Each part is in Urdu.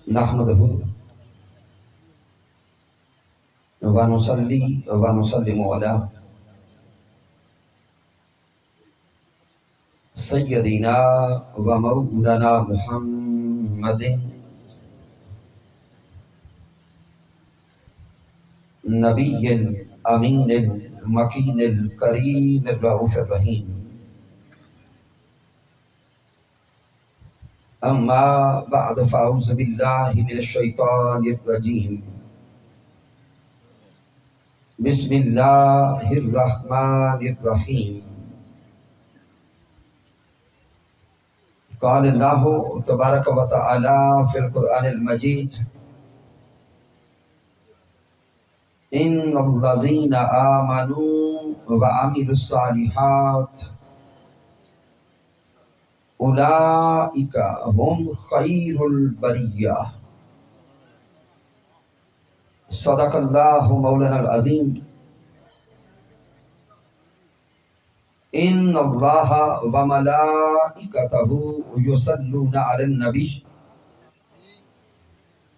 نحمده ونصلي ونسلم على سيدنا ومولانا محمد نبي الأمين المكين الكريم الرؤوف الرحيم. أما بعد فأعوذ بالله من الشيطان الرجيم. بسم الله الرحمن الرحيم. قال الله تبارك وتعالى في القرآن المجيد: إن الذين آمنوا وعملوا الصالحات أولئك هم خير البرية. صدق الله مولانا العظيم. إن الله وملائكته يصلون على النبي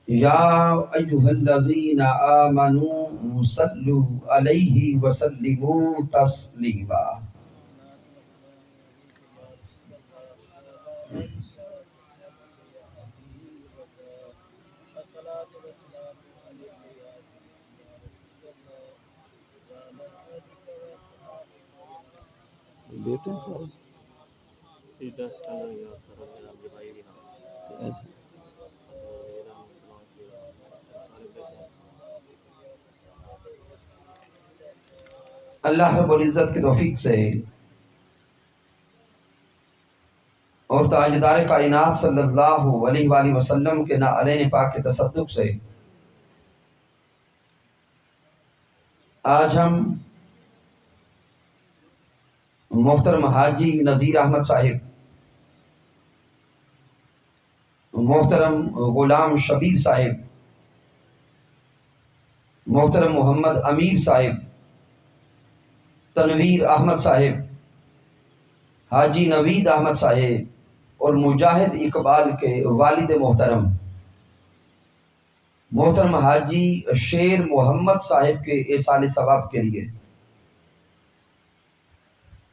يا أيها الذين آمنوا صلوا عليه وسلموا تسليما. بیٹے صاحب اللہ رب العزت کی توفیق سے اور تاجدار کائنات صلی اللہ علیہ وآلہ وسلم کے نعرین پاک کے تصدق سے آج ہم محترم حاجی نذیر احمد صاحب، محترم غلام شبیر صاحب، محترم محمد امیر صاحب، تنویر احمد صاحب، حاجی نوید احمد صاحب اور مجاہد اقبال کے والد محترم محترم حاجی شیر محمد صاحب کے ایصال ثواب کے لیے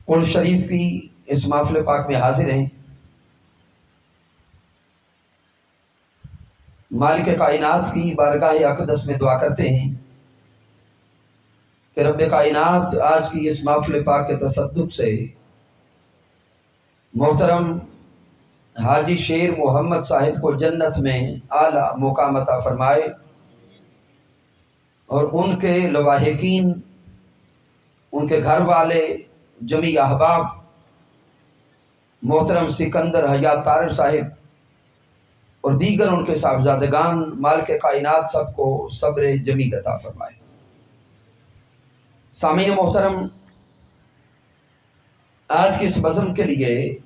قل شریف کی اس محفل پاک میں حاضر ہیں۔ مالک کائنات کی بارگاہ اقدس میں دعا کرتے ہیں کہ رب کائنات آج کی اس محفل پاک کے تصدق سے محترم حاجی شیر محمد صاحب کو جنت میں اعلیٰ مقام عطا فرمائے اور ان کے لواحقین، ان کے گھر والے، جمیع احباب، محترم سکندر حیات طارر صاحب اور دیگر ان کے صاحبزادگان، مالک کائنات سب کو صبر جمیل عطا فرمائے۔ سامعین محترم، آج کی اس بزم کے لیے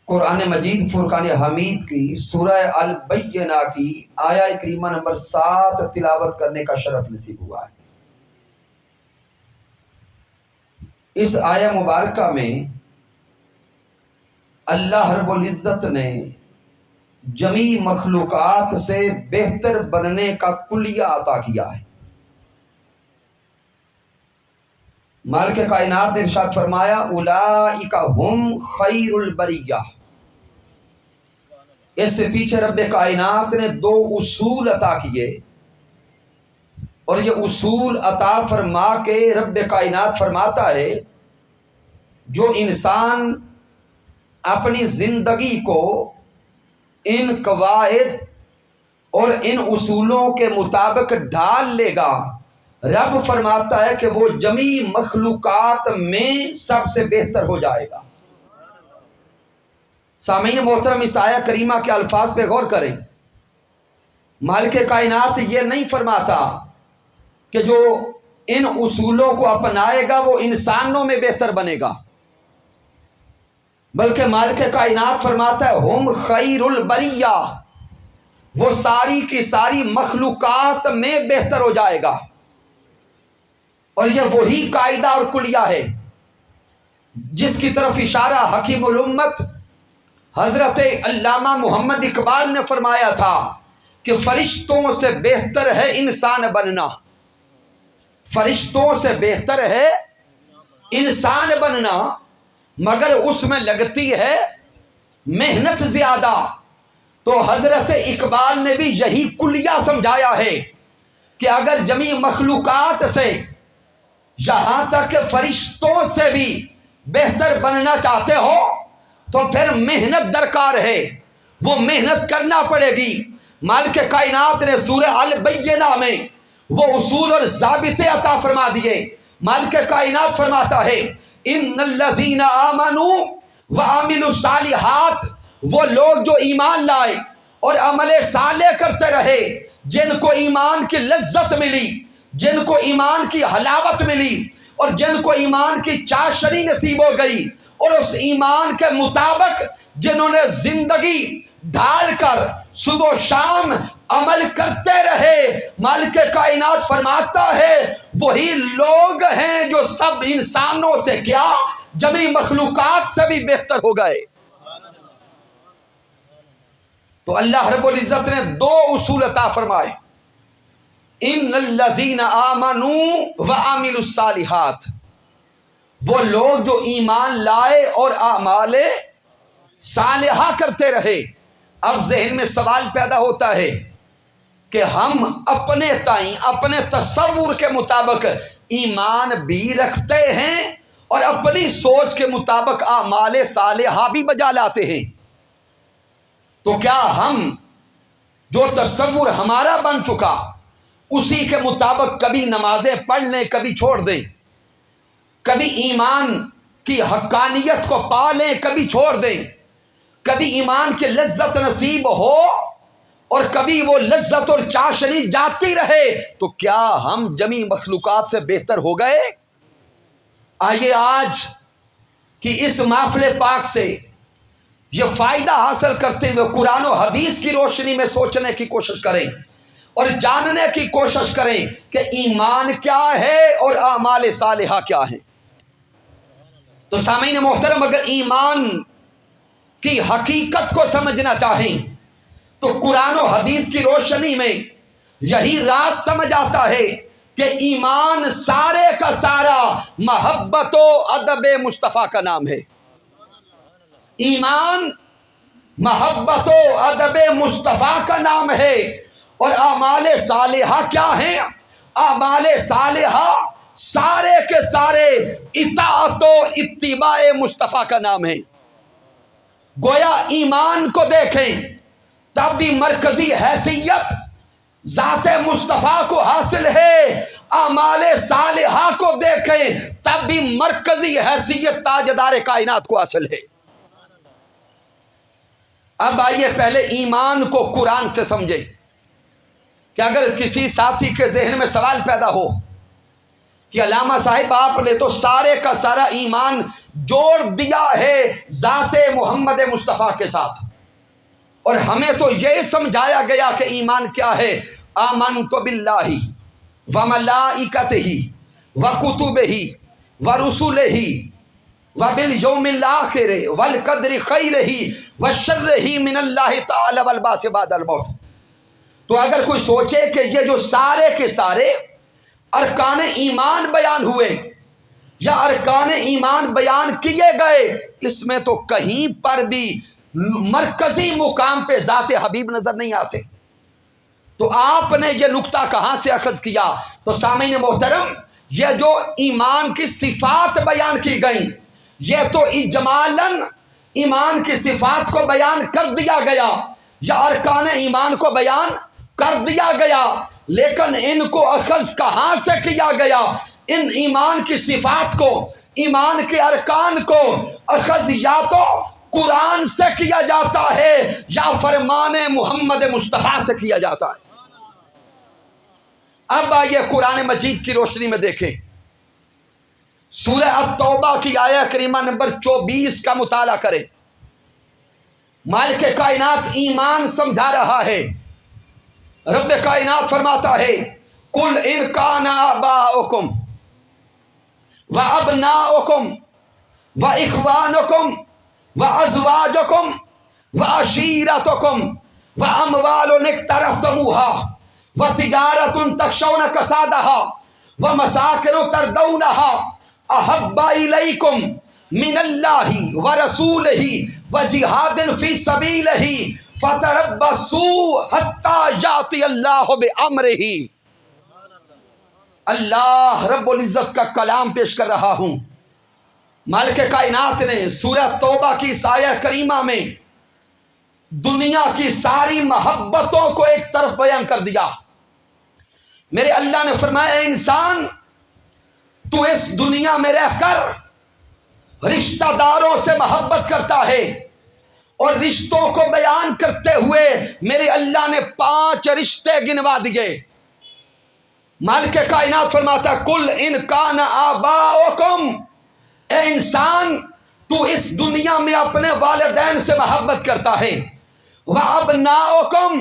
قرآن مجید فرقان حمید کی سورہ البینہ کی آیہ کریمہ نمبر 7 تلاوت کرنے کا شرف نصیب ہوا ہے۔ اس آیہ مبارکہ میں اللہ رب العزت نے جمیع مخلوقات سے بہتر بننے کا کلیہ عطا کیا ہے۔ مالک کائنات نے ارشاد فرمایا: اولئک ہم خیر البریہ۔ اس سے پیچھے رب کائنات نے 2 اصول عطا کیے اور یہ اصول عطا فرما کے رب کائنات فرماتا ہے جو انسان اپنی زندگی کو ان قواعد اور ان اصولوں کے مطابق ڈھال لے گا، رب فرماتا ہے کہ وہ جمیع مخلوقات میں سب سے بہتر ہو جائے گا۔ سامعین محترم، اس آیہ کریمہ کے الفاظ پہ غور کریں۔ مالک کائنات یہ نہیں فرماتا کہ جو ان اصولوں کو اپنائے گا وہ انسانوں میں بہتر بنے گا، بلکہ مالک کائنات فرماتا ہے ہم خیر البریہ، وہ ساری کی ساری مخلوقات میں بہتر ہو جائے گا۔ اور یہ وہی قاعدہ اور کلیہ ہے جس کی طرف اشارہ حکیم الامت حضرت علامہ محمد اقبال نے فرمایا تھا کہ فرشتوں سے بہتر ہے انسان بننا، فرشتوں سے بہتر ہے انسان بننا، مگر اس میں لگتی ہے محنت زیادہ۔ تو حضرت اقبال نے بھی یہی کلیہ سمجھایا ہے کہ اگر جمیع مخلوقات سے یہاں تک کہ فرشتوں سے بھی بہتر بننا چاہتے ہو تو پھر محنت درکار ہے، وہ محنت کرنا پڑے گی۔ مالک کائنات نے سورہ البینہ میں وہ اصول اور ضابطے عطا فرما دیے۔ مالک کائنات فرماتا ہے ان الذین آمنوا وعملوا الصالحات، وہ لوگ جو ایمان لائے اور عمل صالح کرتے رہے، جن کو ایمان کی لذت ملی، جن کو ایمان کی حلاوت ملی اور جن کو ایمان کی چاشنی نصیب ہو گئی، اور اس ایمان کے مطابق جنہوں نے زندگی ڈھال کر صبح و شام عمل کرتے رہے، مالک کائنات فرماتا ہے وہی لوگ ہیں جو سب انسانوں سے کیا جمیع مخلوقات سے بھی بہتر ہو گئے۔ تو اللہ رب العزت نے دو اصول عطا فرمائے، ان الذین آمنوا وعملوا الصالحات، وہ لوگ جو ایمان لائے اور اعمال صالحہ کرتے رہے۔ اب ذہن میں سوال پیدا ہوتا ہے کہ ہم اپنے تائیں اپنے تصور کے مطابق ایمان بھی رکھتے ہیں اور اپنی سوچ کے مطابق اعمال صالحہ بھی بجا لاتے ہیں، تو کیا ہم جو تصور ہمارا بن چکا اسی کے مطابق کبھی نمازیں پڑھ لیں، کبھی چھوڑ دیں، کبھی ایمان کی حقانیت کو پا لیں، کبھی چھوڑ دیں، کبھی ایمان کی لذت نصیب ہو اور کبھی وہ لذت اور چاشنی جاتی رہے، تو کیا ہم جمیع مخلوقات سے بہتر ہو گئے؟ آئیے آج کی اس محفل پاک سے یہ فائدہ حاصل کرتے ہوئے قرآن و حدیث کی روشنی میں سوچنے کی کوشش کریں اور جاننے کی کوشش کریں کہ ایمان کیا ہے اور اعمال صالحہ کیا ہیں۔ تو سامعین محترم، اگر ایمان کی حقیقت کو سمجھنا چاہیں تو قرآن و حدیث کی روشنی میں یہی راز سمجھ آتا ہے کہ ایمان سارے کا سارا محبت و ادب مصطفیٰ کا نام ہے۔ ایمان محبت و ادب مصطفیٰ کا نام ہے، اور اعمال صالحہ کیا ہیں؟ اعمال صالحہ سارے کے سارے اطاعت و اتباع مصطفیٰ کا نام ہے۔ گویا ایمان کو دیکھیں تب بھی مرکزی حیثیت ذات مصطفیٰ کو حاصل ہے، اعمال صالحہ کو دیکھیں تب بھی مرکزی حیثیت تاجدار کائنات کو حاصل ہے۔ اب آئیے پہلے ایمان کو قرآن سے سمجھیں کہ اگر کسی ساتھی کے ذہن میں سوال پیدا ہو کہ علامہ صاحب آپ نے تو سارے کا سارا ایمان جوڑ دیا ہے ذات محمد مصطفیٰ کے ساتھ، اور ہمیں تو یہ سمجھایا گیا کہ ایمان کیا ہے، آمنت باللہ وملائکتہ وکتبہ ورسلہ وبالیوم الآخر والقدر خیرہ وشرہ من اللہ تعالی والبعث بعد الموت۔ تو اگر کوئی سوچے کہ یہ جو سارے کے سارے ارکان ایمان بیان ہوئے یا ارکان ایمان بیان کیے گئے، اس میں تو کہیں پر بھی مرکزی مقام پہ ذات حبیب نظر نہیں آتے، تو آپ نے یہ نقطہ کہاں سے اخذ کیا؟ تو سامعین محترم، یہ جو ایمان کی صفات بیان کی گئیں یہ تو اجمالاً ایمان کی صفات کو بیان کر دیا گیا یا ارکان ایمان کو بیان کر دیا گیا، لیکن ان کو اخذ کہاں سے کیا گیا؟ ان ایمان کی صفات کو، ایمان کے ارکان کو اخذ یا تو قرآن سے کیا جاتا ہے یا فرمان محمد مصطفیٰ سے کیا جاتا ہے۔ اب آئیے قرآن مجید کی روشنی میں دیکھیں، سورہ التوبہ کی آیہ کریمہ نمبر 24 کا مطالعہ کریں۔ مالک کائنات ایمان سمجھا رہا ہے، رب کائنات فرماتا ہے قل ان کان آباؤکم وابناؤکم واخوانکم وازواجکم وعشیرتکم واموال اقترفتموها وتجارۃ تخشون کسادها ومساکن ترضونها احب الیکم من اللہ ورسولہ وجہاد فی سبیلہ فتربصوا حتی یأتی اللہ بامرہ۔ اللہ رب العزت کا کلام پیش کر رہا ہوں۔ مالک کائنات نے سورہ توبہ کی اس آیہ کریمہ میں دنیا کی ساری محبتوں کو ایک طرف بیان کر دیا۔ میرے اللہ نے فرمایا اے انسان، تو اس دنیا میں رہ کر رشتہ داروں سے محبت کرتا ہے، اور رشتوں کو بیان کرتے ہوئے میرے اللہ نے 5 رشتے گنوا دیے۔ مالک کائنات فرماتا کل ان کان آباؤکم، اے انسان تو اس دنیا میں اپنے والدین سے محبت کرتا ہے، وابناؤکم،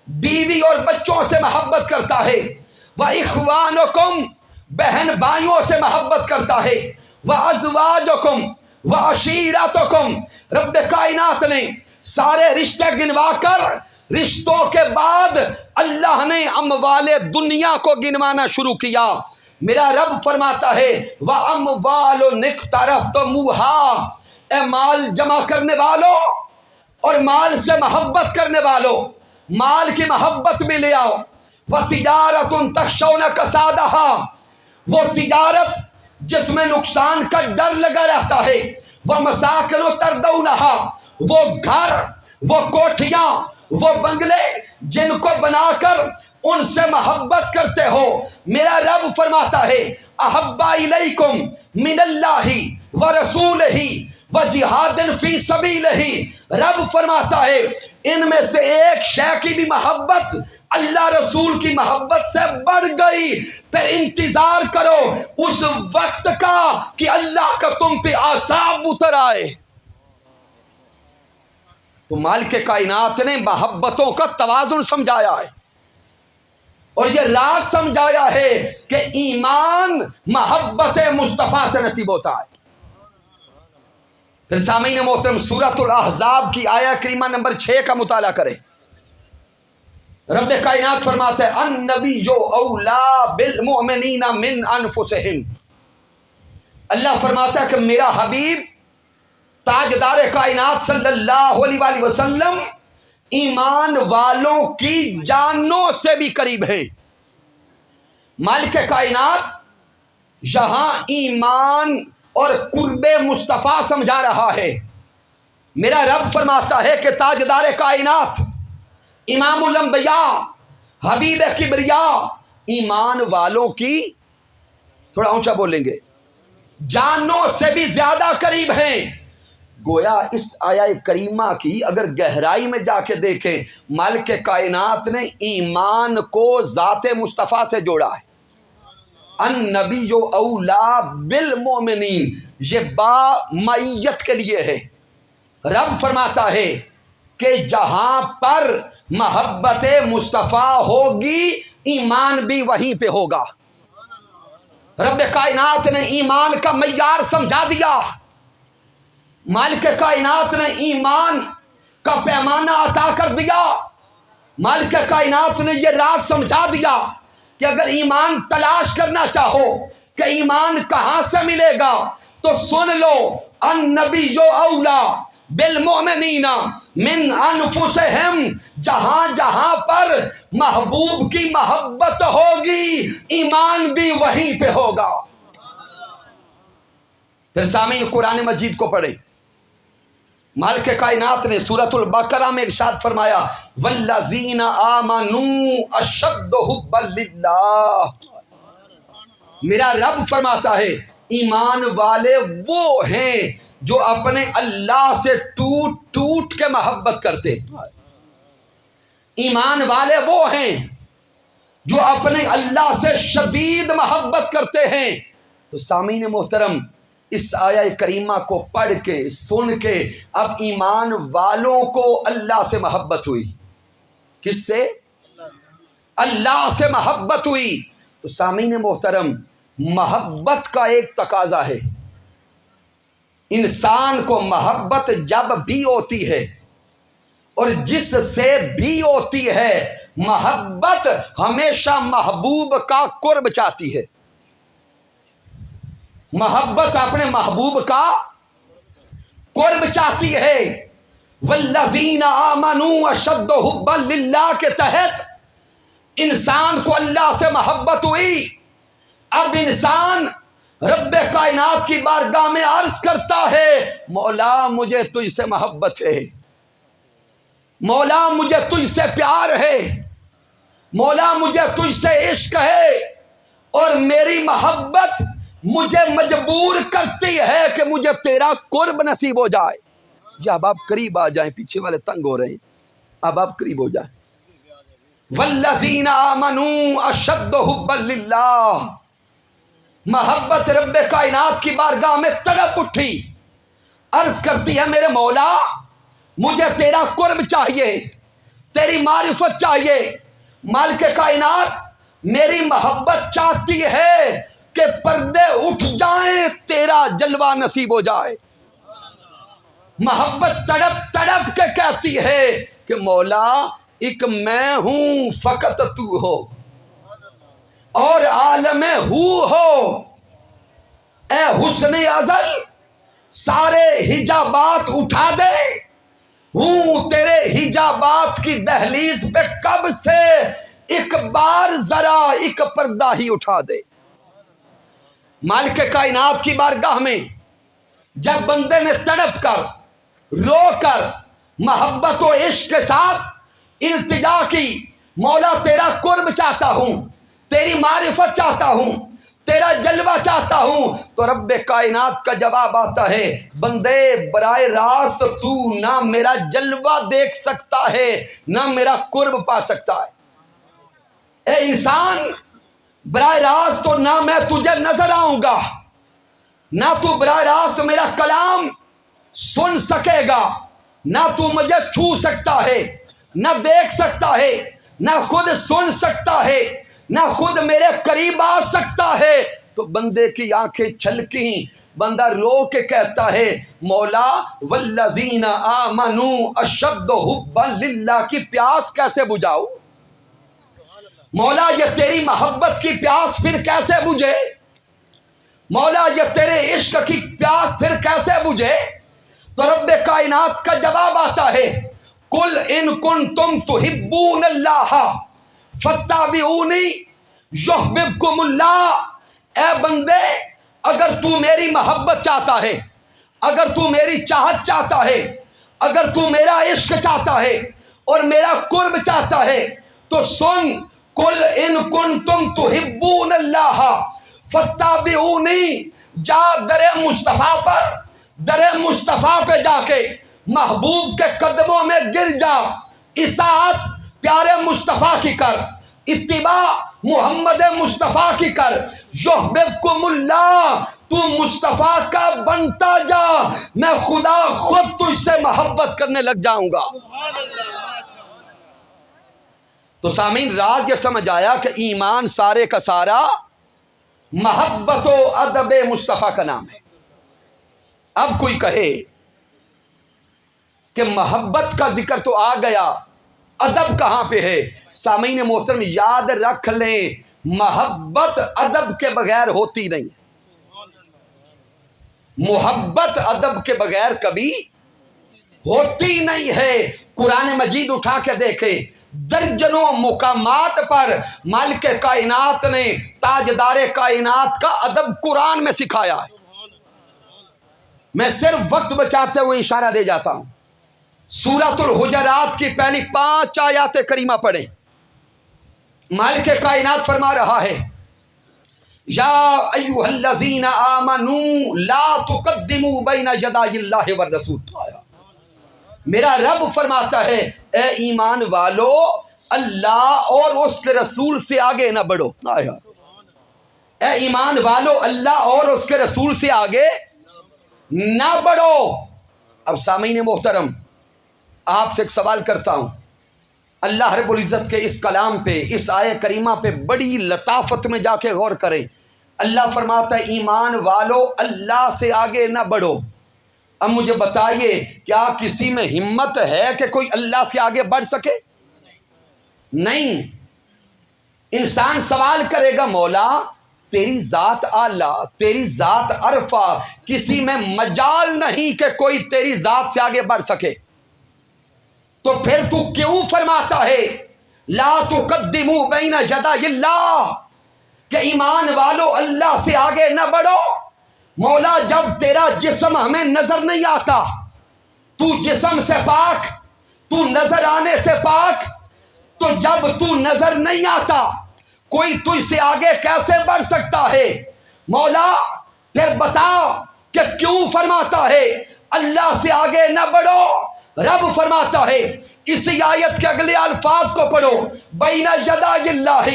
بیوی اور بچوں سے محبت کرتا ہے، واخوانکم، بہن بھائیوں سے محبت کرتا ہے، وازواجکم وعشیرتکم۔ رب کائنات نے سارے رشتے گنوا کر رشتوں کے بعد اللہ نے اموال دنیا کو گنوانا شروع کیا۔ میرا رب فرماتا ہے وَأَمْوَالٌ اقْتَرَفْتُمُوهَا، اے مال جمع کرنے والوں اور مال سے محبت کرنے والوں، مال کی محبت بھی لے آؤ۔ وَتِجَارَةٌ تَخْشَوْنَ كَسَادَهَا، وہ تجارت جس میں نقصان کا ڈر لگا رہتا ہے۔ وَمَسَاكِنُ تَرْضَوْنَهَا، وہ گھر، وہ کوٹھیاں، وہ بنگلے جن کو بنا کر ان سے محبت کرتے ہو۔ میرا رب فرماتا ہے احب الیکم من اللہ ورسولہ وجہاد فی سبیلہ۔ رب فرماتا ہے ان میں سے ایک شے کی بھی محبت اللہ رسول کی محبت سے بڑھ گئی، پھر انتظار کرو اس وقت کا کہ اللہ کا تم پہ عذاب اتر آئے۔ تو مالک کائنات نے محبتوں کا توازن سمجھایا ہے، اور یہ راز سمجھایا ہے کہ ایمان محبت مصطفیٰ سے نصیب ہوتا ہے۔ پھر سامعین محترم سورۃ الاحزاب کی آیہ کریمہ نمبر 6 کا مطالعہ کریں۔ رب کائنات فرماتا ہے النبی اولا بالمؤمنین من انفسہم۔ اللہ فرماتا ہے کہ میرا حبیب تاجدار کائنات صلی اللہ علیہ وآلہ وسلم ایمان والوں کی جانوں سے بھی قریب ہے۔ مالک کائنات یہاں ایمان اور قرب مصطفیٰ سمجھا رہا ہے۔ میرا رب فرماتا ہے کہ تاجدار کائنات، امام الانبیاء، حبیب کبریاء ایمان والوں کی، تھوڑا اونچا بولیں گے، جانوں سے بھی زیادہ قریب ہیں۔ گویا اس آیہ کریمہ کی اگر گہرائی میں جا کے دیکھیں، مالک کائنات نے ایمان کو ذات مصطفیٰ سے جوڑا ہے۔ النبی اولا بالمؤمنین، یہ با معیت کے لیے ہے۔ رب فرماتا ہے کہ جہاں پر محبت مصطفیٰ ہوگی ایمان بھی وہیں پہ ہوگا۔ رب کائنات نے ایمان کا معیار سمجھا دیا۔ مالک کائنات نے ایمان کا پیمانہ عطا کر دیا۔ مالک کائنات نے یہ راز سمجھا دیا کہ اگر ایمان تلاش کرنا چاہو کہ ایمان کہاں سے ملے گا تو سن لو النبی اولا بالمؤمنین من انفسہم، جہاں جہاں پر محبوب کی محبت ہوگی ایمان بھی وہیں پہ ہوگا۔ پھر سامعین قرآن مجید کو پڑھیں۔ مالک کائنات نے سورۃ البقرہ میں ارشاد فرمایا والذین آمنوا اشد حبا للہ۔ میرا رب فرماتا ہے ایمان والے وہ ہیں جو اپنے اللہ سے ٹوٹ ٹوٹ کے محبت کرتے۔ ایمان والے وہ ہیں جو اپنے اللہ سے شدید محبت کرتے ہیں۔ تو سامعین محترم، اس آیہ کریمہ کو پڑھ کے سن کے اب ایمان والوں کو اللہ سے محبت ہوئی۔ کس سے؟ اللہ سے محبت ہوئی۔ تو سامعین محترم، محبت کا ایک تقاضا ہے، انسان کو محبت جب بھی ہوتی ہے اور جس سے بھی ہوتی ہے محبت ہمیشہ محبوب کا قرب چاہتی ہے، محبت اپنے محبوب کا قرب چاہتی ہے۔ والذین آمنوا اشد حبا للہ کے تحت انسان کو اللہ سے محبت ہوئی۔ اب انسان رب کائنات کی بارگاہ میں عرض کرتا ہے مولا مجھے تجھ سے محبت ہے، مولا مجھے تجھ سے پیار ہے، مولا مجھے تجھ سے عشق ہے، اور میری محبت مجھے مجبور کرتی ہے کہ مجھے تیرا قرب نصیب ہو جائے۔ یا اب آپ قریب آ جائیں، پیچھے والے تنگ ہو رہے ہیں، اب آپ قریب ہو جائیں۔ والذین آمنوا اشد حبا للہ، محبت رب کائنات کی بارگاہ میں تڑپ اٹھی، عرض کرتی ہے میرے مولا مجھے تیرا قرب چاہیے، تیری معرفت چاہیے۔ مالک کائنات میری محبت چاہتی ہے کہ پردے اٹھ جائیں، تیرا جلوہ نصیب ہو جائے۔ محبت تڑپ تڑپ کے کہتی ہے کہ مولا ایک میں ہوں فقط تو ہو، اور عالم ہو، اے حسن ازل سارے حجابات اٹھا دے، ہوں تیرے حجابات کی دہلیز پہ کب سے، ایک بار ذرا ایک پردہ ہی اٹھا دے۔ مالک کائنات کی بارگاہ میں جب بندے نے تڑپ کر رو کر محبت و عشق کے ساتھ التجا کی مولا تیرا قرب چاہتا ہوں، تیری معرفت چاہتا ہوں، تیرا جلوہ چاہتا ہوں، تو رب کائنات کا جواب آتا ہے بندے براہ راست تو نہ میرا جلوہ دیکھ سکتا ہے نہ میرا قرب پا سکتا ہے۔ اے انسان براہ راست تو نہ میں تجھے نظر آؤں گا، نہ تو براہ راست میرا کلام سن سکے گا، نہ تو مجھے چھو سکتا ہے، نہ دیکھ سکتا ہے، نہ خود سن سکتا ہے، نہ خود میرے قریب آ سکتا ہے۔ تو بندے کی آنکھیں چھلکی، بندہ رو کے کہتا ہے مولا والذین آمنوا اشد حبا للہ کی پیاس کیسے بجھاؤ؟ مولا یہ تیری محبت کی پیاس پھر کیسے بجھے؟ مولا یہ تیرے عشق کی پیاس پھر کیسے بجھے؟ تو رب کائنات کا جواب آتا ہے قل ان کنتم تحبون اللہ فاتبعونی یحببکم اللہ۔ اے بندے اگر تو میری محبت چاہتا ہے، اگر تو میری چاہت چاہتا ہے، اگر تو میرا عشق چاہتا ہے اور میرا قرب چاہتا ہے تو سن قل ان کنتم تحبون اللہ فاتبعونی، جا در مصطفیٰ پر، در مصطفیٰ پہ جا کے محبوب کے قدموں میں گر جا، اطاعت پیارے مصطفیٰ کی کر، اتباع محمد مصطفیٰ کی کر، یحببکم اللہ، تو مصطفیٰ کا بنتا جا، میں خدا خود تجھ سے محبت کرنے لگ جاؤں گا۔ تو سامعین راز یہ سمجھ آیا کہ ایمان سارے کا سارا محبت و ادب مصطفیٰ کا نام ہے۔ اب کوئی کہے کہ محبت کا ذکر تو آ گیا، ادب کہاں پہ ہے؟ سامعین محترم یاد رکھ لیں محبت ادب کے بغیر ہوتی نہیں، محبت ادب کے بغیر کبھی ہوتی نہیں ہے۔ قرآن مجید اٹھا کے دیکھے درجنوں مقامات پر مالک کائنات نے تاجدار کائنات کا ادب قرآن میں سکھایا ہے۔ میں صرف وقت بچاتے ہوئے اشارہ دے جاتا ہوں، سورۃ الحجرات کی پہلی 5 آیات کریمہ پڑھیں۔ مالک کائنات فرما رہا ہے یا ایھا الذین آمنوا لا تقدموا بین یدی اللہ والرسول۔ میرا رب فرماتا ہے اے ایمان والو اللہ اور اس کے رسول سے آگے نہ بڑھو۔ اے ایمان والو اللہ اور اس کے رسول سے آگے نہ بڑھو۔ اب سامعین محترم آپ سے ایک سوال کرتا ہوں، اللہ رب العزت کے اس کلام پہ، اس آیہ کریمہ پہ بڑی لطافت میں جا کے غور کریں۔ اللہ فرماتا ہے ایمان والو اللہ سے آگے نہ بڑھو۔ اب مجھے بتائیے کیا کسی میں ہمت ہے کہ کوئی اللہ سے آگے بڑھ سکے؟ نہیں۔ انسان سوال کرے گا مولا تیری ذات اعلیٰ، تیری ذات عرفہ، کسی میں مجال نہیں کہ کوئی تیری ذات سے آگے بڑھ سکے، تو پھر تو کیوں فرماتا ہے لا تقدموا بین یدی اللہ، کہ ایمان والو اللہ سے آگے نہ بڑھو؟ مولا جب تیرا جسم ہمیں نظر نہیں آتا، تو جسم سے پاک، تو نظر آنے سے پاک، تو جب تو نظر نہیں آتا کوئی تجھ سے آگے کیسے بڑھ سکتا ہے؟ مولا پھر بتا کہ کیوں فرماتا ہے اللہ سے آگے نہ بڑھو؟ رب فرماتا ہے اسی آیت کے اگلے الفاظ کو پڑھو، بین یدی اللہ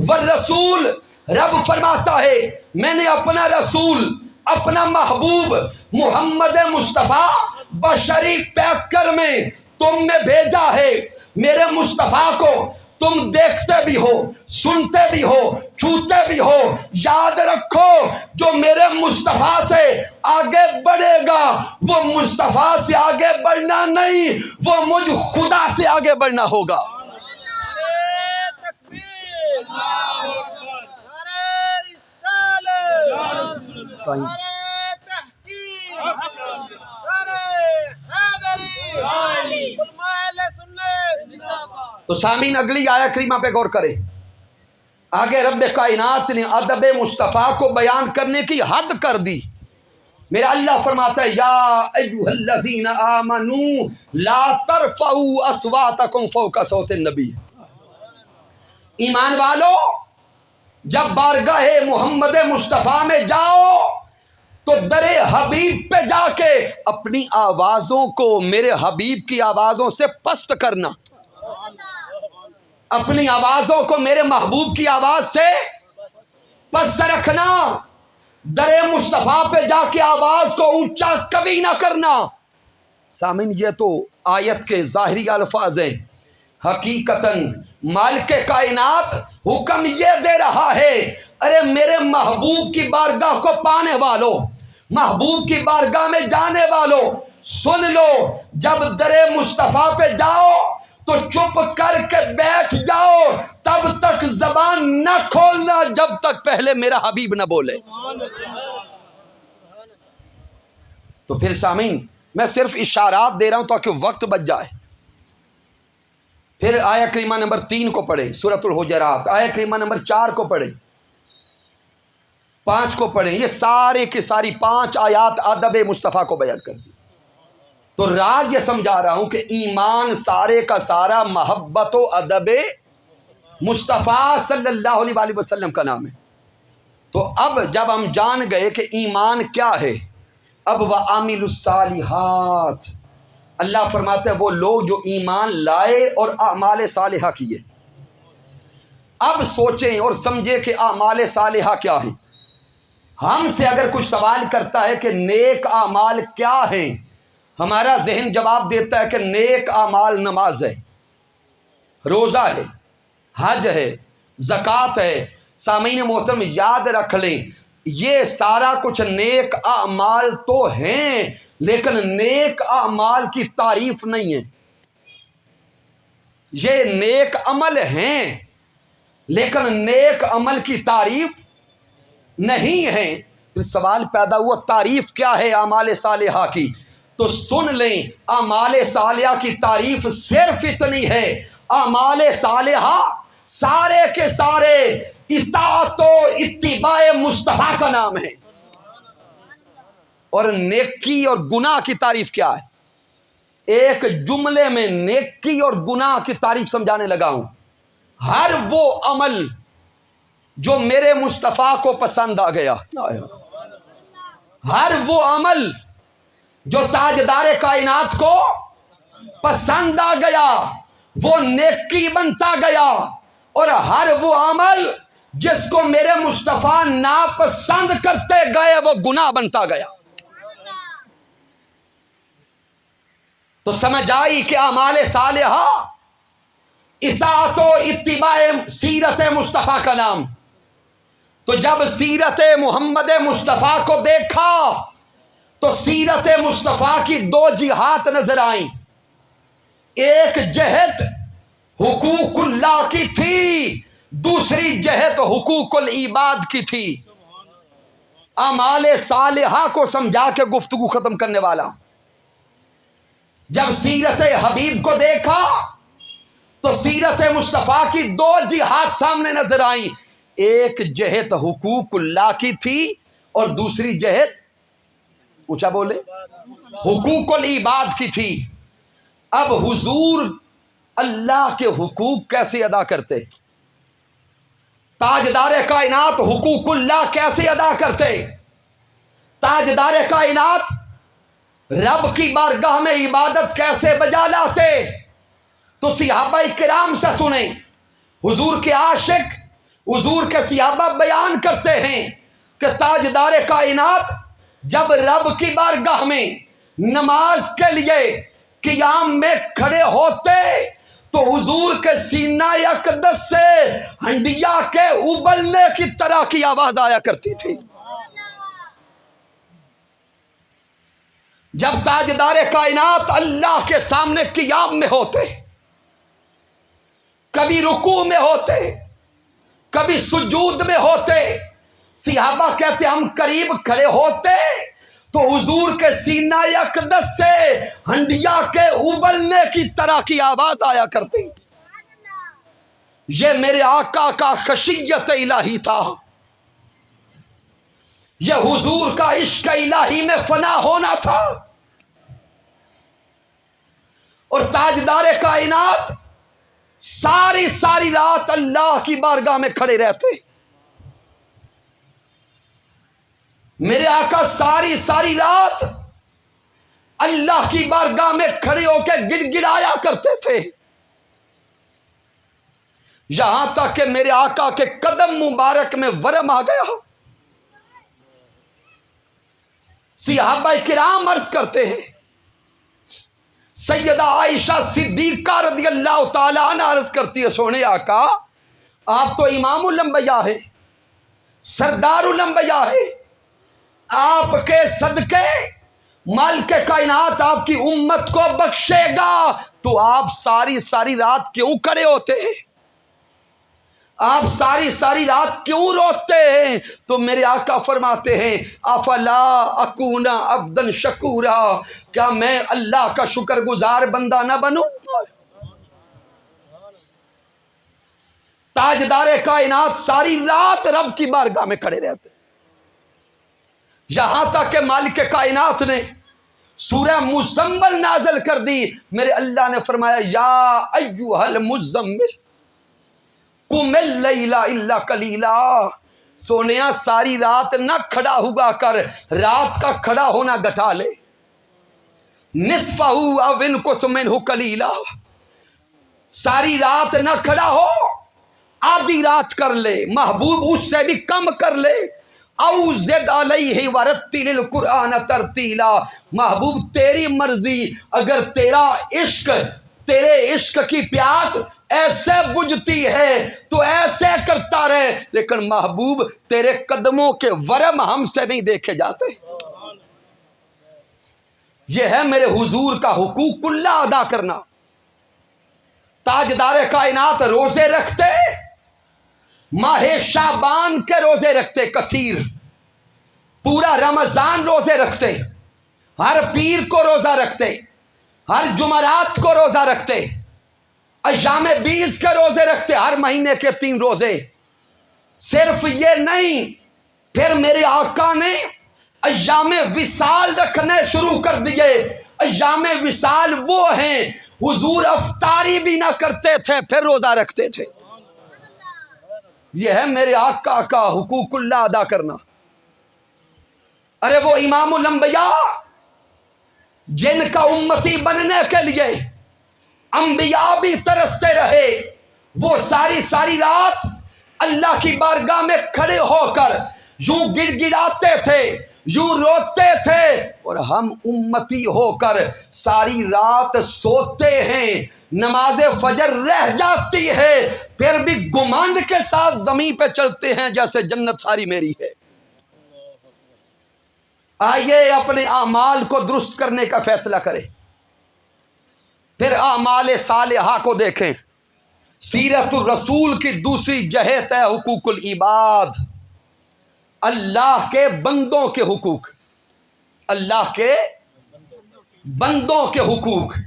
والرسول، رب فرماتا ہے میں نے اپنا رسول، اپنا محبوب محمد مصطفیٰ بشری پیکر میں تم میں بھیجا ہے۔ میرے مصطفیٰ کو تم دیکھتے بھی ہو، سنتے بھی ہو، چھوتے بھی ہو، یاد رکھو جو میرے مصطفیٰ سے آگے بڑھے گا وہ مصطفیٰ سے آگے بڑھنا نہیں، وہ مجھ خدا سے آگے بڑھنا ہوگا۔ تو سامعین اگلی آیت کریمہ پہ غور کریں، آگے رب کائنات نے ادب مصطفیٰ کو بیان کرنے کی حد کر دی۔ میرا اللہ فرماتا ہے یا ایھا الذین آمنوا لا ترفعوا اصواتکم فوق صوت النبی، ایمان والو جب بارگاہ محمد مصطفیٰ میں جاؤ تو در حبیب پہ جا کے اپنی آوازوں کو میرے حبیب کی آوازوں سے پست کرنا، اپنی آوازوں کو میرے محبوب کی آواز سے پست رکھنا، در مصطفیٰ پہ جا کے آواز کو اونچا کبھی نہ کرنا۔ سامعین یہ تو آیت کے ظاہری الفاظ ہیں، حقیقتاً مالک کائنات حکم یہ دے رہا ہے ارے میرے محبوب کی بارگاہ کو پانے والو، محبوب کی بارگاہ میں جانے والو سن لو، جب در مصطفیٰ پہ جاؤ تو چپ کر کے بیٹھ جاؤ، تب تک زبان نہ کھولنا جب تک پہلے میرا حبیب نہ بولے۔ تو پھر سامعین میں صرف اشارات دے رہا ہوں تاکہ وقت بچ جائے۔ پھر آیہ کریمہ نمبر 3 کو پڑھیں سورۃ الحجرات، آیہ کریمہ نمبر 4 کو پڑھیں، 5 کو پڑھیں، یہ سارے کی ساری 5 آیات ادب مصطفیٰ کو بیان کر دی۔ تو راز یہ سمجھا رہا ہوں کہ ایمان سارے کا سارا محبت و ادب مصطفیٰ صلی اللہ علیہ وآلہ وسلم کا نام ہے۔ تو اب جب ہم جان گئے کہ ایمان کیا ہے، اب وَعَامِلُوا الصَّالِحَاتِ، اللہ فرماتے ہیں وہ لوگ جو ایمان لائے اور اعمال صالحہ کیے۔ اب سوچیں اور سمجھیں کہ اعمال صالحہ کیا ہیں۔ ہم سے اگر کوئی سوال کرتا ہے کہ نیک اعمال کیا ہیں، ہمارا ذہن جواب دیتا ہے کہ نیک اعمال نماز ہے، روزہ ہے، حج ہے، زکوٰۃ ہے۔ سامعین محترم یاد رکھ لیں یہ سارا کچھ نیک اعمال تو ہیں لیکن نیک اعمال کی تعریف نہیں ہے۔ یہ نیک عمل ہیں لیکن نیک عمل کی تعریف نہیں ہے۔ پھر سوال پیدا ہوا تعریف کیا ہے اعمال صالحہ کی؟ تو سن لیں اعمال صالحہ کی تعریف صرف اتنی ہے، اعمال صالحہ سارے کے سارے اطاعت و اتباع مصطفیٰ کا نام ہے۔ اور نیکی اور گناہ کی تعریف کیا ہے؟ ایک جملے میں نیکی اور گناہ کی تعریف سمجھانے لگا ہوں۔ ہر وہ عمل جو میرے مصطفیٰ کو پسند آ گیا، ہر وہ عمل جو تاجدار کائنات کو پسند آ گیا وہ نیکی بنتا گیا، اور ہر وہ عمل جس کو میرے مصطفیٰ ناپسند کرتے گئے وہ گناہ بنتا گیا۔ تو سمجھ آئی کہ اعمال صالحہ اطاعت و اتباع سیرت مصطفیٰ کا نام۔ تو جب سیرت محمد مصطفیٰ کو دیکھا تو سیرت مصطفیٰ کی دو جہات نظر آئیں. ایک جہت حقوق اللہ کی تھی، دوسری جہت حقوق العباد کی تھی. اعمال صالحہ کو سمجھا کے گفتگو ختم کرنے والا. جب سیرت حبیب کو دیکھا تو سیرت مصطفیٰ کی دو جہات سامنے نظر آئیں. ایک جہت حقوق اللہ کی تھی اور دوسری جہت اونچا بولے حقوق العباد کی تھی. اب حضور اللہ کے حقوق کیسے ادا کرتے؟ تاجدار کائنات حقوق اللہ کیسے ادا کرتے؟ تاجدار کائنات رب کی بارگاہ میں عبادت کیسے بجا لاتے؟ تو صحابہ کرام سے سنیں. حضور کے عاشق، حضور کے صحابہ بیان کرتے ہیں کہ تاجدار کائنات جب رب کی بارگاہ میں نماز کے لیے قیام میں کھڑے ہوتے تو حضور کے سینہ اقدس سے ہنڈیا کے ابلنے کی طرح کی آواز آیا کرتی تھی. جب تاجدار کائنات اللہ کے سامنے قیام میں ہوتے، کبھی رکوع میں ہوتے، کبھی سجود میں ہوتے، صحابہ کہتے ہم قریب کھڑے ہوتے تو حضور کے سینہ اقدس سے ہنڈیا کے ابلنے کی طرح کی آواز آیا کرتی. یہ میرے آقا کا خشیت الہی تھا، یہ حضور کا عشق الہی میں فنا ہونا تھا. اور تاجدار کائنات ساری رات اللہ کی بارگاہ میں کھڑے رہتے. میرے آقا ساری رات اللہ کی بارگاہ میں کھڑے ہو کے گڑ گڑایا کرتے تھے، یہاں تک کہ میرے آقا کے قدم مبارک میں ورم آ گیا. صحابہ کرام عرض کرتے ہیں، سیدہ عائشہ صدیقہ رضی اللہ تعالیٰ عنہ عرض کرتی ہے، سونے آقا آپ تو امام الانبیاء ہے، سردار الانبیاء ہے، آپ کے صدقے مالک کائنات آپ کی امت کو بخشے گا، تو آپ ساری رات کیوں کھڑے ہوتے ہیں؟ آپ ساری رات کیوں روتے ہیں؟ تو میرے آقا فرماتے ہیں افلا اکون عبدا شکورا، کیا میں اللہ کا شکر گزار بندہ نہ بنوں؟ تاجدار کائنات ساری رات رب کی بارگاہ میں کھڑے رہتے، یہاں تک کہ مالک کائنات نے سورہ مزمل نازل کر دی. میرے اللہ نے فرمایا یا ایھا المزمل قم اللیل الا قلیلا. سونیا ساری رات نہ کھڑا ہوا کر، رات کا کھڑا ہونا گھٹا لے. نصفہ او انقص منہ قلیلا، ساری رات نہ کھڑا ہو، آدھی رات کر لے، محبوب اس سے بھی کم کر لے. او زد علیہ ورتل القرآن ترتیلا. محبوب تیری مرضی، اگر تیرے عشق کی پیاس ایسے بجھتی ہے تو ایسے کرتا رہے، لیکن محبوب تیرے قدموں کے ورم ہم سے نہیں دیکھے جاتے. یہ ہے میرے حضور کا حقوق اللہ ادا کرنا. تاجدار کائنات روزے رکھتے، ماہ شعبان کے روزے رکھتے کثیر، پورا رمضان روزے رکھتے، ہر پیر کو روزہ رکھتے، ہر جمعرات کو روزہ رکھتے، ایام 20 کے روزے رکھتے، ہر مہینے کے 3 روزے. صرف یہ نہیں، پھر میرے آقا نے ایام وصال رکھنے شروع کر دیے. ایام وصال وہ ہیں حضور افطاری بھی نہ کرتے تھے پھر روزہ رکھتے تھے. یہ ہے میرے آقا کا حقوق اللہ ادا کرنا. ارے وہ امام الانبیاء جن کا امتی بننے کے لیے انبیاء بھی ترستے رہے، وہ ساری رات اللہ کی بارگاہ میں کھڑے ہو کر یوں گڑ گڑاتے تھے، یوں روتے تھے، اور ہم امتی ہو کر ساری رات سوتے ہیں، نماز فجر رہ جاتی ہے، پھر بھی گمانڈ کے ساتھ زمین پہ چلتے ہیں جیسے جنت ساری میری ہے. آئیے اپنے اعمال کو درست کرنے کا فیصلہ کریں، پھر اعمال صالحہ کو دیکھیں۔ سیرت الرسول کی دوسری جہت ہے حقوق العباد، اللہ کے بندوں کے حقوق، اللہ کے بندوں کے حقوق۔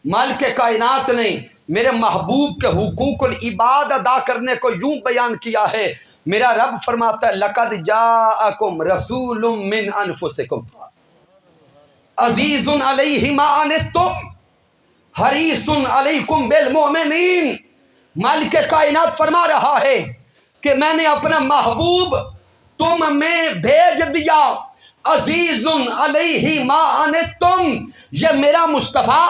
مالک کائنات نے میرے محبوب کے حقوق العباد ادا کرنے کو یوں بیان کیا ہے، میرا رب فرماتا ہے لقد جاءکم رسول من انفسکم عزیز علیہ ما عنتم حریص علیکم بالمؤمنین۔ مالک کائنات فرما رہا ہے کہ میں نے اپنا محبوب تم میں بھیج دیا، عزیز علیہ ما عنتم، یہ میرا مصطفیٰ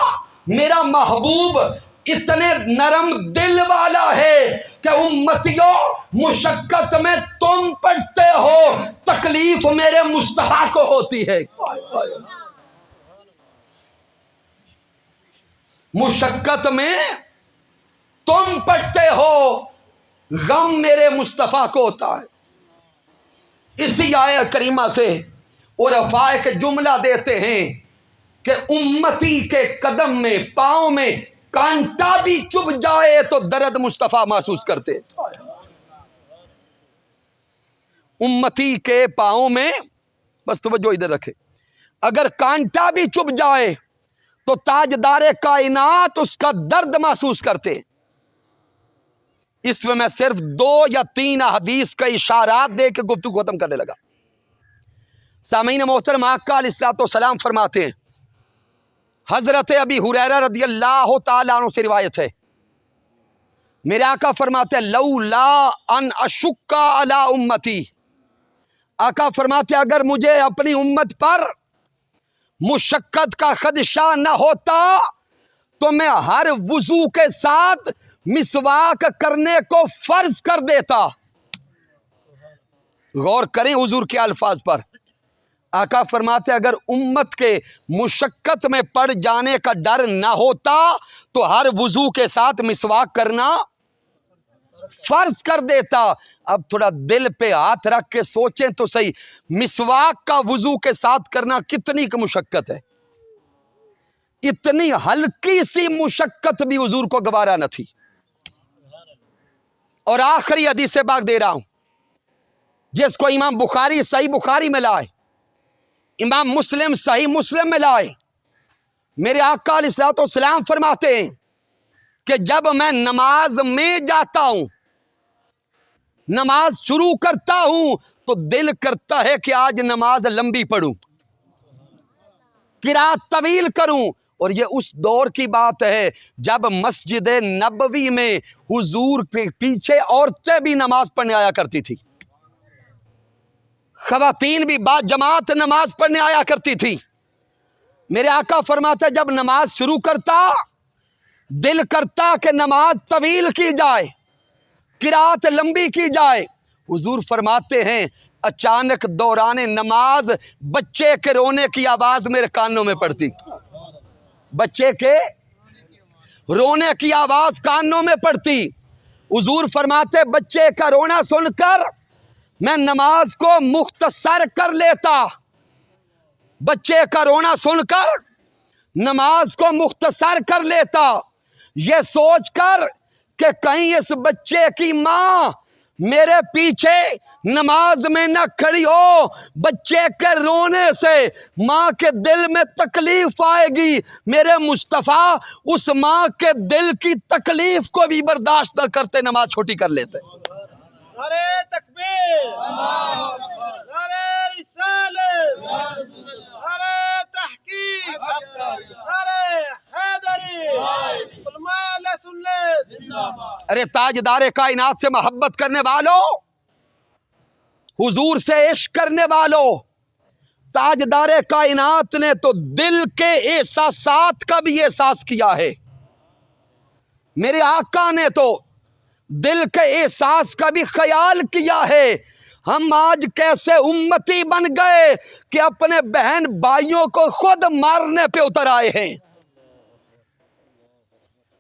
میرا محبوب اتنے نرم دل والا ہے کہ امتیوں مشقت میں تم پڑتے ہو، تکلیف میرے مصطفیٰ کو ہوتی ہے۔ مشقت میں تم پڑتے ہو، غم میرے مصطفیٰ کو ہوتا ہے۔ اسی آیت کریمہ سے عرفاء کے جملہ دیتے ہیں کہ امتی کے قدم میں پاؤں میں کانٹا بھی چبھ جائے تو درد مصطفیٰ محسوس کرتے۔ امتی کے پاؤں میں، بس توجہ ادھر رکھے، اگر کانٹا بھی چبھ جائے تو تاجدار کائنات اس کا درد محسوس کرتے۔ اس میں صرف 2 یا 3 حدیث کا اشارات دے کے گفتگو ختم کرنے لگا۔ سامعین محترم، آقا علیہ الصلوۃ والسلام فرماتے ہیں، حضرت ابی ہریرہ رضی اللہ تعالیٰ عنہ سے روایت ہے، میرے آقا فرماتے ہیں لولا ان اشق علی امتی، آقا فرماتے ہیں اگر مجھے اپنی امت پر مشقت کا خدشہ نہ ہوتا تو میں ہر وضو کے ساتھ مسواک کرنے کو فرض کر دیتا۔ غور کریں حضور کے الفاظ پر، آقا فرماتے اگر امت کے مشقت میں پڑ جانے کا ڈر نہ ہوتا تو ہر وضو کے ساتھ مسواک کرنا فرض کر دیتا۔ اب تھوڑا دل پہ ہاتھ رکھ کے سوچیں تو صحیح، مسواک کا وضو کے ساتھ کرنا کتنی کی مشقت ہے؟ اتنی ہلکی سی مشقت بھی حضور کو گوارا نہ تھی۔ اور آخری حدیث سے باغ دے رہا ہوں، جس کو امام بخاری صحیح بخاری میں لائے، امام مسلم صحیح مسلم میں لائے، میرے آقا علیہ الصلوۃ والسلام فرماتے ہیں کہ جب میں نماز میں جاتا ہوں، نماز شروع کرتا ہوں تو دل کرتا ہے کہ آج نماز لمبی پڑھوں، قرات طویل کروں۔ اور یہ اس دور کی بات ہے جب مسجد نبوی میں حضور کے پیچھے عورتیں بھی نماز پڑھنے آیا کرتی تھی، خواتین بھی با جماعت نماز پڑھنے آیا کرتی تھی۔ میرے آقا فرماتے ہیں جب نماز شروع کرتا دل کرتا کہ نماز طویل کی جائے، قرات لمبی کی جائے۔ حضور فرماتے ہیں اچانک دوران نماز بچے کے رونے کی آواز میرے کانوں میں پڑتی، بچے کے رونے کی آواز کانوں میں پڑتی۔ حضور فرماتے بچے کا رونا سن کر میں نماز کو مختصر کر لیتا، بچے کا رونا سن کر نماز کو مختصر کر لیتا، یہ سوچ کر کہ کہیں اس بچے کی ماں میرے پیچھے نماز میں نہ کھڑی ہو، بچے کے رونے سے ماں کے دل میں تکلیف آئے گی، میرے مصطفیٰ اس ماں کے دل کی تکلیف کو بھی برداشت نہ کرتے نماز چھوٹی کر لیتے۔ نعرہ تکبیر، نعرہ رسالت، نعرہ تحقیق، نعرہ حیدری، علماء اہل سنت۔ ارے تاجدار کائنات سے محبت کرنے والوں، حضور سے عشق کرنے والوں، تاجدار کائنات نے تو دل کے احساسات کا بھی احساس کیا ہے، میرے آقا نے تو دل کے احساس کا بھی خیال کیا ہے۔ ہم آج کیسے امتی بن گئے کہ اپنے بہن بھائیوں کو خود مارنے پہ اتر آئے ہیں،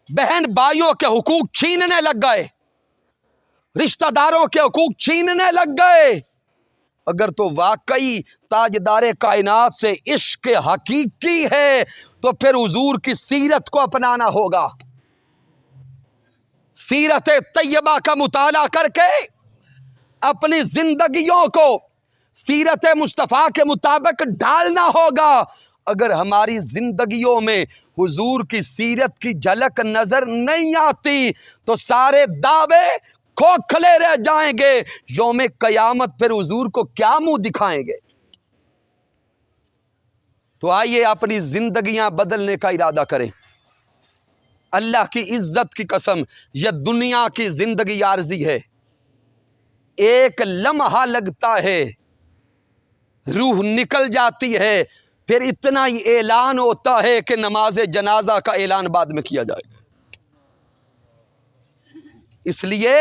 بہن بھائیوں کے حقوق چھیننے لگ گئے، رشتہ داروں کے حقوق چھیننے لگ گئے۔ اگر تو واقعی تاجدار کائنات سے عشق حقیقی ہے تو پھر حضور کی سیرت کو اپنانا ہوگا. سیرت طیبہ کا مطالعہ کر کے اپنی زندگیوں کو سیرت مصطفیٰ کے مطابق ڈالنا ہوگا. اگر ہماری زندگیوں میں حضور کی سیرت کی جھلک نظر نہیں آتی تو سارے دعوے کھوکھلے رہ جائیں گے. یوم قیامت پھر حضور کو کیا منہ دکھائیں گے؟ تو آئیے اپنی زندگیاں بدلنے کا ارادہ کریں. اللہ کی عزت کی قسم، یہ دنیا کی زندگی عارضی ہے. ایک لمحہ لگتا ہے، روح نکل جاتی ہے، پھر اتنا ہی اعلان ہوتا ہے کہ نماز جنازہ کا اعلان بعد میں کیا جائے گا. اس لیے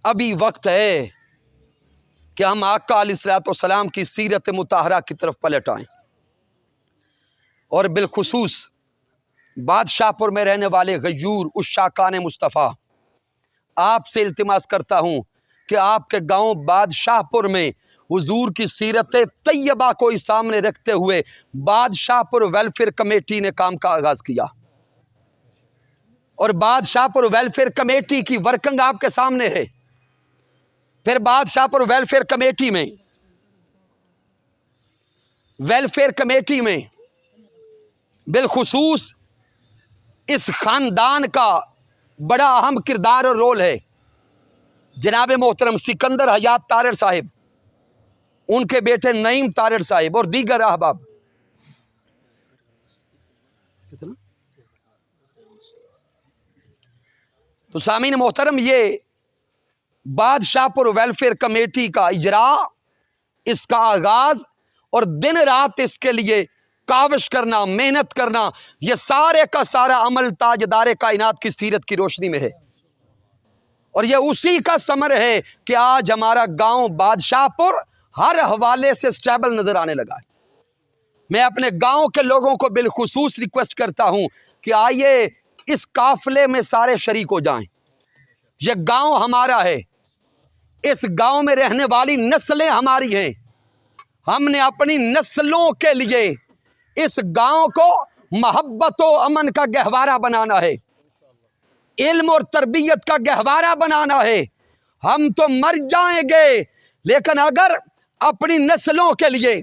ابھی وقت ہے کہ ہم آقا علیہ الصلوۃ والسلام کی سیرت مطہرہ کی طرف پلٹ آئیں. اور بالخصوص بادشاہ پور میں رہنے والے غیور عشاقان مصطفیٰ، آپ سے التماس کرتا ہوں کہ آپ کے گاؤں بادشاہ پور میں حضور کی سیرت طیبہ کو اس سامنے رکھتے ہوئے بادشاہ پور ویلفیئر کمیٹی نے کام کا آغاز کیا. اور بادشاہ پور ویلفیئر کمیٹی کی ورکنگ آپ کے سامنے ہے. پھر بادشاہ پور ویلفیئر کمیٹی میں بالخصوص اس خاندان کا بڑا اہم کردار اور رول ہے. جناب محترم سکندر حیات تارڑ صاحب، ان کے بیٹے نعیم تارڑ صاحب اور دیگر احباب. تو سامعین محترم، یہ بادشاہ پور ویلفیئر کمیٹی کا اجرا، اس کا آغاز اور دن رات اس کے لیے کاوش کرنا، محنت کرنا، یہ سارے کا سارا عمل تاجدار کائنات کی سیرت کی روشنی میں ہے. اور یہ اسی کا ثمر ہے کہ آج ہمارا گاؤں بادشاہ پور ہر حوالے سے سٹیبل نظر آنے لگا ہے. میں اپنے گاؤں کے لوگوں کو بالخصوص ریکویسٹ کرتا ہوں کہ آئیے اس قافلے میں سارے شریک ہو جائیں. یہ گاؤں ہمارا ہے، اس گاؤں میں رہنے والی نسلیں ہماری ہیں. ہم نے اپنی نسلوں کے لیے اس گاؤں کو محبت و امن کا گہوارہ بنانا ہے، علم اور تربیت کا گہوارہ بنانا ہے. ہم تو مر جائیں گے لیکن اگر اپنی نسلوں کے لیے،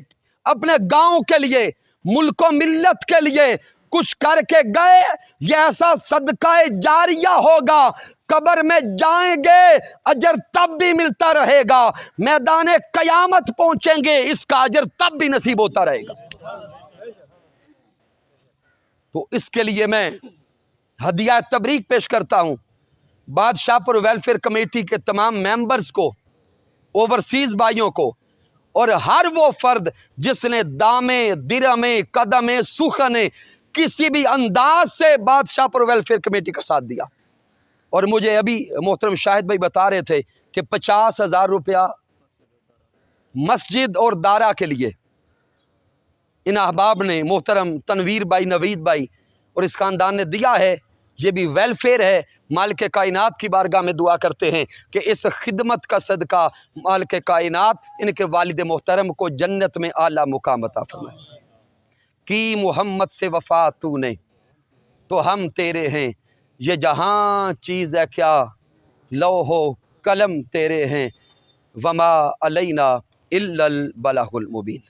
اپنے گاؤں کے لیے، ملک و ملت کے لیے کچھ کر کے گئے، یہ ایسا صدقہ جاریہ ہوگا. قبر میں جائیں گے اجر تب بھی ملتا رہے گا، میدان قیامت پہنچیں گے اس کا اجر تب بھی نصیب ہوتا رہے گا. تو اس کے لیے میں ہدیہ تبریک پیش کرتا ہوں بادشاہ پور ویلفیئر کمیٹی کے تمام ممبرز کو، اوورسیز بھائیوں کو، اور ہر وہ فرد جس نے دامے، درہمے، قدمے، سخنے کسی بھی انداز سے بادشاہ پور ویلفیئر کمیٹی کا ساتھ دیا. اور مجھے ابھی محترم شاہد بھائی بتا رہے تھے کہ 50,000 روپیہ مسجد اور دارہ کے لیے ان احباب نے، محترم تنویر بھائی، نوید بھائی اور اس خاندان نے دیا ہے. یہ بھی ویلفیئر ہے. مالک کائنات کی بارگاہ میں دعا کرتے ہیں کہ اس خدمت کا صدقہ مالک کائنات ان کے والد محترم کو جنت میں اعلیٰ مقام عطا فرمائے. کی محمد سے وفا تو نے تو ہم تیرے ہیں، یہ جہاں چیز ہے کیا لوح و قلم تیرے ہیں، وما علینا الا البلاغ المبین.